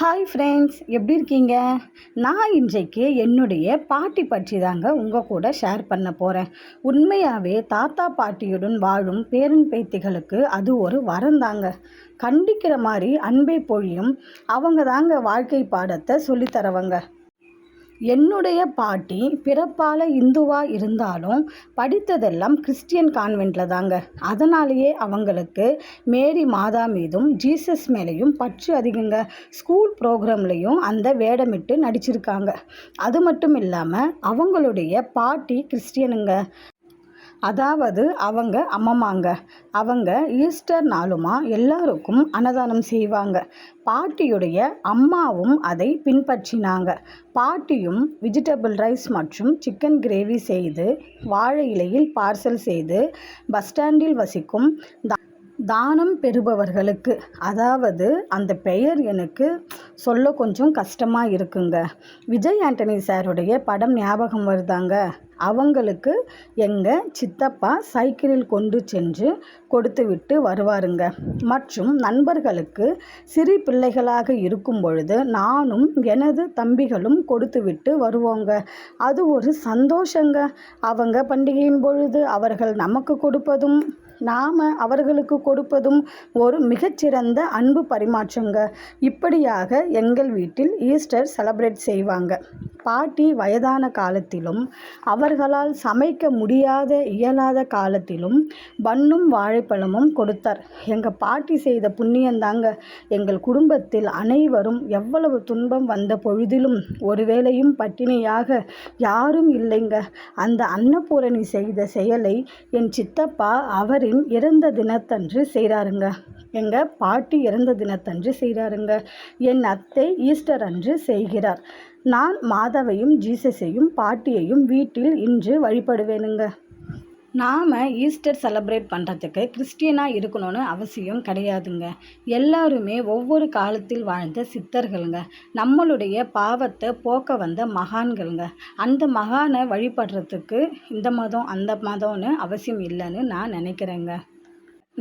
Hi friends, எப்படி இருக்கீங்க? நான் இன்றைக்கு என்னுடைய பாட்டி பற்றி தாங்க உங்கள் கூட ஷேர் பண்ண போகிறேன். உண்மையாகவே தாத்தா பாட்டியுடன் வாழும் பேரன் பேத்திகளுக்கு அது ஒரு வரம் தாங்க. கண்டிக்கிற மாதிரி அன்பை பொழியும் அவங்க தாங்க வாழ்க்கை பாடத்தை சொல்லித்தரவங்க. என்னுடைய பாட்டி பிறப்பால் இந்துவாக இருந்தாலும் படித்ததெல்லாம் கிறிஸ்டியன் கான்வெண்ட்டில் தாங்க. அதனாலேயே அவங்களுக்கு மேரி மாதா மீதும் ஜீசஸ் மேலேயும் பற்று அதிகங்க. ஸ்கூல் ப்ரோக்ராம்லேயும் அந்த வேடமிட்டு நடிச்சிருக்காங்க. அது மட்டும் இல்லாமல் அவங்களுடைய பாட்டி கிறிஸ்டியனுங்க. அதாவது அவங்க அம்மம்மாங்க. அவங்க ஈஸ்டர் நாளுமா எல்லாருக்கும் அன்னதானம் செய்வாங்க. பாட்டியுடைய அம்மாவும் அதை பின்பற்றினாங்க. பாட்டியும் வெஜிடபிள் ரைஸ் மற்றும் சிக்கன் கிரேவி செய்து வாழை இலையில் பார்சல் செய்து பஸ் ஸ்டாண்டில் வசிக்கும் தானம் பெறுபவர்களுக்கு, அதாவது அந்த பெயர் எனக்கு சொல்ல கொஞ்சம் கஷ்டமாக இருக்குங்க. விஜய் ஆண்டனி சாருடைய படம் ஞாபகம் வருதாங்க. அவங்களுக்கு எங்கள் சித்தப்பா சைக்கிளில் கொண்டு சென்று கொடுத்து விட்டு வருவாருங்க. மற்றும் நண்பர்களுக்கு சிறு பிள்ளைகளாக இருக்கும் பொழுது நானும் எனது தம்பிகளும் கொடுத்து விட்டு வருவோங்க. அது ஒரு சந்தோஷங்க. அவங்க பண்டிகையின் பொழுது அவர்கள் நமக்கு கொடுப்பதும் நாம் அவர்களுக்கு கொடுப்பதும் ஒரு மிகச்சிறந்த அன்பு பரிமாற்றங்க. இப்படியாக எங்கள் வீட்டில் ஈஸ்டர் செலப்ரேட் செய்வாங்க. பாட்டி வயதான காலத்திலும் அவர்களால் சமைக்க இயலாத காலத்திலும் பன்னும் வாழைப்பழமும் கொடுத்தார். எங்கள் பாட்டி செய்த புண்ணியந்தாங்க. எங்கள் குடும்பத்தில் அனைவரும் எவ்வளவு துன்பம் வந்த பொழுதிலும் ஒருவேளையும் பட்டினியாக யாரும் இல்லைங்க. அந்த அன்னபூரணி செய்த செயலை என் சித்தப்பா அவரின் இறந்த தினத்தன்று செய்கிறாருங்க. எங்கள் பாட்டி இறந்த தினத்தன்று செய்கிறாருங்க. என் அத்தை ஈஸ்டர் அன்று செய்கிறார். நான் மாதாவையும் ஜீசஸையும் பாட்டியையும் வீட்டில் இன்று வழிபடுவேனுங்க. நாம் ஈஸ்டர் செலப்ரேட் பண்ணுறதுக்கு கிறிஸ்டியனாக இருக்கணும்னு அவசியம் கிடையாதுங்க. எல்லாருமே ஒவ்வொரு காலத்தில் வாழ்ந்த சித்தர்களுங்க. நம்மளுடைய பாவத்தை போக்க வந்த மகான்களுங்க. அந்த மகானை வழிபடுறதுக்கு இந்த மதம் அந்த மதம்னு அவசியம் இல்லைன்னு நான் நினைக்கிறேங்க.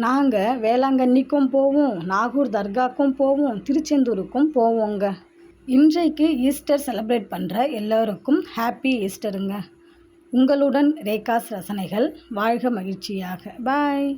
நாங்கள் வேளாங்கண்ணிக்கும் போவோம், நாகூர் தர்காக்கும் போவோம், திருச்செந்தூருக்கும் போவோங்க. இன்றைக்கு ஈஸ்டர் செலிப்ரேட் பண்ணுற எல்லோருக்கும் ஹாப்பி ஈஸ்டருங்க. உங்களுடன் ரேகாஸ் ரசனைகள். வாழ்க மகிழ்ச்சியாக. பாய்.